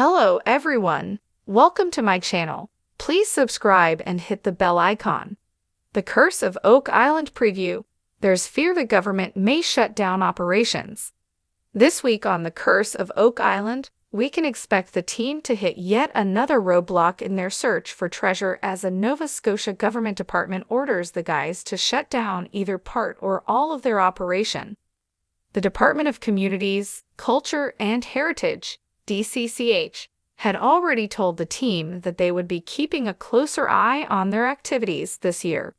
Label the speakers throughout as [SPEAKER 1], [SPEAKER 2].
[SPEAKER 1] Hello everyone, welcome to my channel. Please subscribe and hit the bell icon. The Curse of Oak Island preview. There's fear the government may shut down operations. This week on The Curse of Oak Island, we can expect the team to hit yet another roadblock in their search for treasure as a Nova Scotia government department orders the guys to shut down either part or all of their operation. The Department of Communities, Culture and Heritage, DCCH, had already told the team that they would be keeping a closer eye on their activities this year.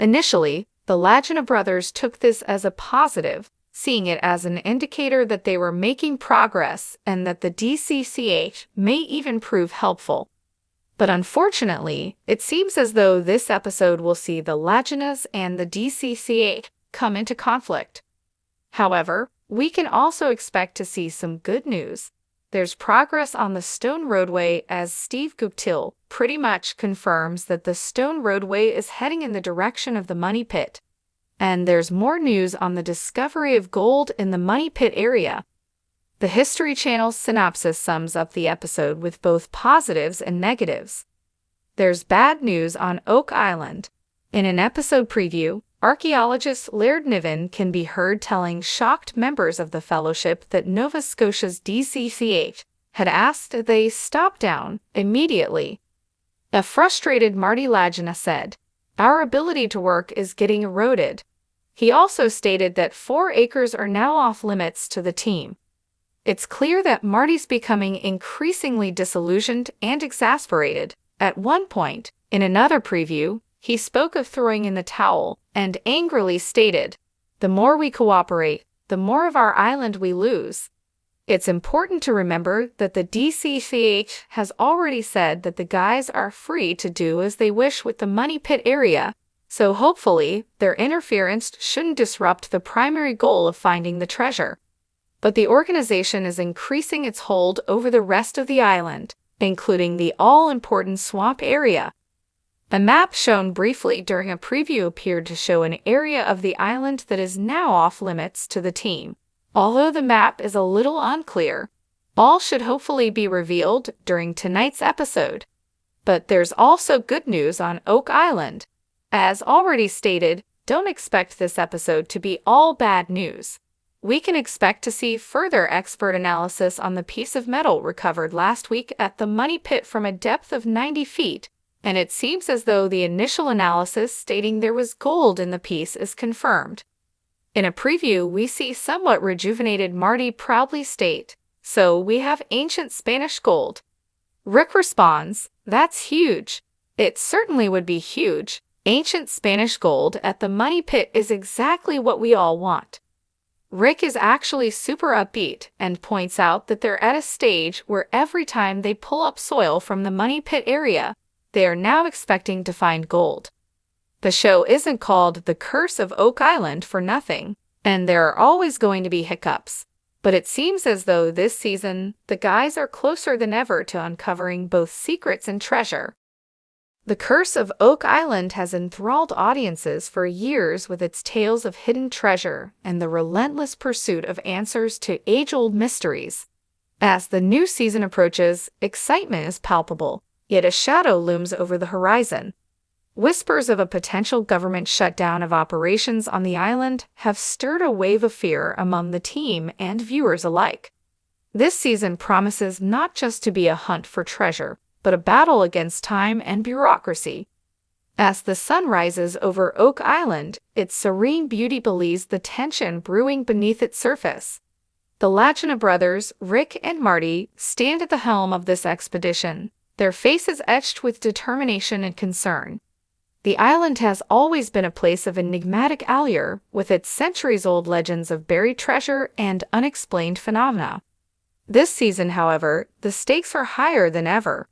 [SPEAKER 1] Initially, the Lagina brothers took this as a positive, seeing it as an indicator that they were making progress and that the DCCH may even prove helpful. But unfortunately, it seems as though this episode will see the Laginas and the DCCH come into conflict. However, we can also expect to see some good news. There's progress on the stone roadway as Steve Guptill pretty much confirms that the stone roadway is heading in the direction of the money pit. And there's more news on the discovery of gold in the money pit area. The History Channel's synopsis sums up the episode with both positives and negatives. There's bad news on Oak Island. In an episode preview, archaeologist Laird Niven can be heard telling shocked members of the Fellowship that Nova Scotia's DCCH had asked they stop down immediately. A frustrated Marty Lagina said, "Our ability to work is getting eroded." He also stated that 4 acres are now off limits to the team. It's clear that Marty's becoming increasingly disillusioned and exasperated. At one point, in another preview, he spoke of throwing in the towel and angrily stated, "The more we cooperate, the more of our island we lose." It's important to remember that the DCCH has already said that the guys are free to do as they wish with the money pit area, so hopefully their interference shouldn't disrupt the primary goal of finding the treasure. But the organization is increasing its hold over the rest of the island, including the all-important swamp area. A map shown briefly during a preview appeared to show an area of the island that is now off limits to the team. Although the map is a little unclear, all should hopefully be revealed during tonight's episode. But there's also good news on Oak Island. As already stated, don't expect this episode to be all bad news. We can expect to see further expert analysis on the piece of metal recovered last week at the money pit from a depth of 90 feet. And it seems as though the initial analysis stating there was gold in the piece is confirmed. In a preview, we see somewhat rejuvenated Marty proudly state, "So we have ancient Spanish gold." Rick responds, "That's huge." It certainly would be huge. Ancient Spanish gold at the money pit is exactly what we all want. Rick is actually super upbeat and points out that they're at a stage where every time they pull up soil from the money pit area, they are now expecting to find gold. The show isn't called The Curse of Oak Island for nothing, and there are always going to be hiccups. But it seems as though this season, the guys are closer than ever to uncovering both secrets and treasure. The Curse of Oak Island has enthralled audiences for years with its tales of hidden treasure and the relentless pursuit of answers to age-old mysteries. As the new season approaches, excitement is palpable. Yet a shadow looms over the horizon. Whispers of a potential government shutdown of operations on the island have stirred a wave of fear among the team and viewers alike. This season promises not just to be a hunt for treasure, but a battle against time and bureaucracy. As the sun rises over Oak Island, its serene beauty belies the tension brewing beneath its surface. The Lagina brothers, Rick and Marty, stand at the helm of this expedition, their faces etched with determination and concern. The island has always been a place of enigmatic allure, with its centuries-old legends of buried treasure and unexplained phenomena. This season, however, the stakes are higher than ever.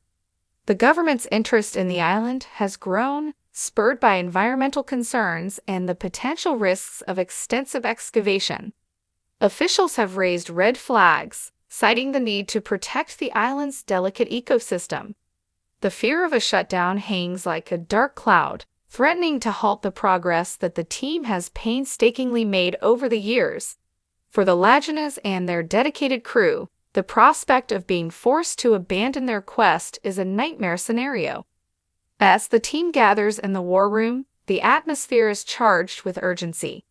[SPEAKER 1] The government's interest in the island has grown, spurred by environmental concerns and the potential risks of extensive excavation. Officials have raised red flags, citing the need to protect the island's delicate ecosystem. The fear of a shutdown hangs like a dark cloud, threatening to halt the progress that the team has painstakingly made over the years. For the Laginas and their dedicated crew, The prospect of being forced to abandon their quest is a nightmare scenario. As the team gathers in the war room, the atmosphere is charged with urgency.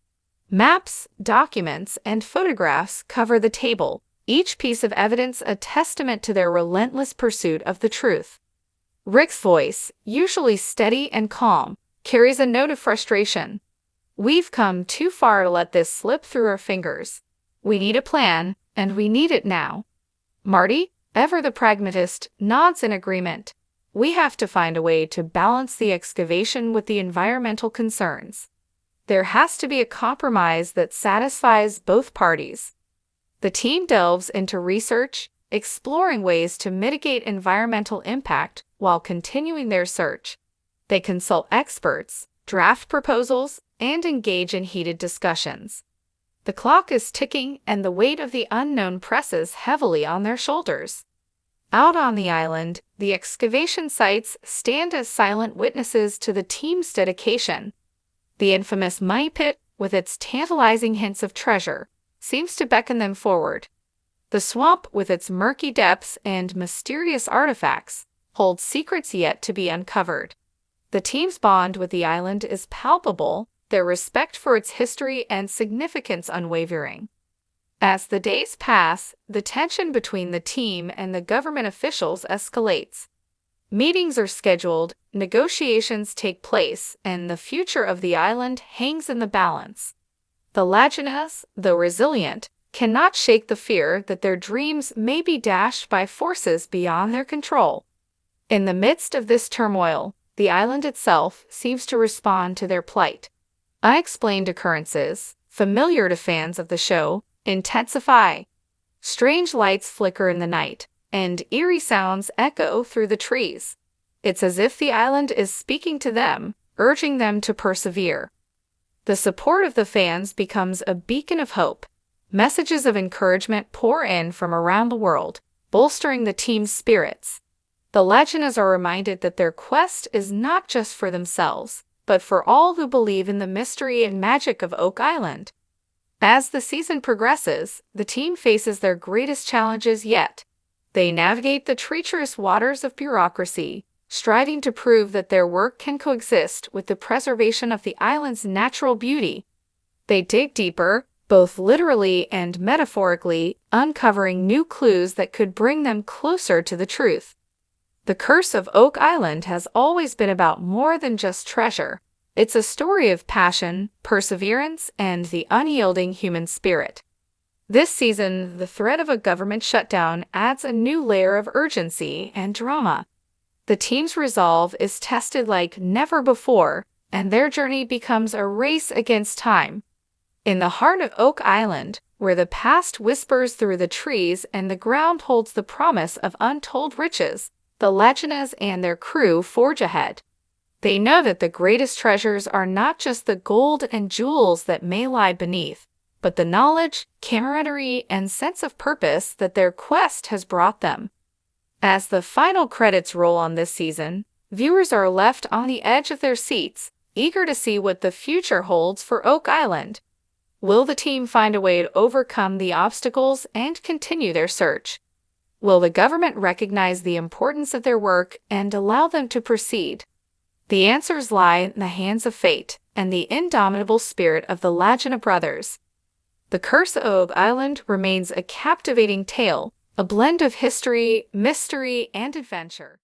[SPEAKER 1] Maps, documents, and photographs cover the table, each piece of evidence a testament to their relentless pursuit of the truth. Rick's voice, usually steady and calm, carries a note of frustration. "We've come too far to let this slip through our fingers. We need a plan, and we need it now." Marty, ever the pragmatist, nods in agreement. "We have to find a way to balance the excavation with the environmental concerns. There has to be a compromise that satisfies both parties." The team delves into research, exploring ways to mitigate environmental impact while continuing their search. They consult experts, draft proposals, and engage in heated discussions. The clock is ticking, and the weight of the unknown presses heavily on their shoulders. Out on the island, the excavation sites stand as silent witnesses to the team's dedication. The infamous Money Pit, with its tantalizing hints of treasure, seems to beckon them forward. The swamp, with its murky depths and mysterious artifacts, holds secrets yet to be uncovered. The team's bond with the island is palpable, their respect for its history and significance unwavering. As the days pass, the tension between the team and the government officials escalates. Meetings are scheduled, negotiations take place, and the future of the island hangs in the balance. The Laginas, though resilient, cannot shake the fear that their dreams may be dashed by forces beyond their control. In the midst of this turmoil, the island itself seems to respond to their plight. Unexplained occurrences, familiar to fans of the show, intensify. Strange lights flicker in the night, and eerie sounds echo through the trees. It's as if the island is speaking to them, urging them to persevere. The support of the fans becomes a beacon of hope. Messages of encouragement pour in from around the world, bolstering the team's spirits. The Laginas are reminded that their quest is not just for themselves, but for all who believe in the mystery and magic of Oak Island. As the season progresses, the team faces their greatest challenges yet. They navigate the treacherous waters of bureaucracy, striving to prove that their work can coexist with the preservation of the island's natural beauty. They dig deeper, both literally and metaphorically, uncovering new clues that could bring them closer to the truth. The Curse of Oak Island has always been about more than just treasure. It's a story of passion, perseverance, and the unyielding human spirit. This season, the threat of a government shutdown adds a new layer of urgency and drama. The team's resolve is tested like never before, and their journey becomes a race against time. In the heart of Oak Island, where the past whispers through the trees and the ground holds the promise of untold riches, the Laginas and their crew forge ahead. They know that the greatest treasures are not just the gold and jewels that may lie beneath, but the knowledge, camaraderie, and sense of purpose that their quest has brought them. As the final credits roll on this season, viewers are left on the edge of their seats, eager to see what the future holds for Oak Island. Will the team find a way to overcome the obstacles and continue their search? Will the government recognize the importance of their work and allow them to proceed? The answers lie in the hands of fate and the indomitable spirit of the Lagina brothers. The Curse of Oak Island remains a captivating tale, a blend of history, mystery, and adventure.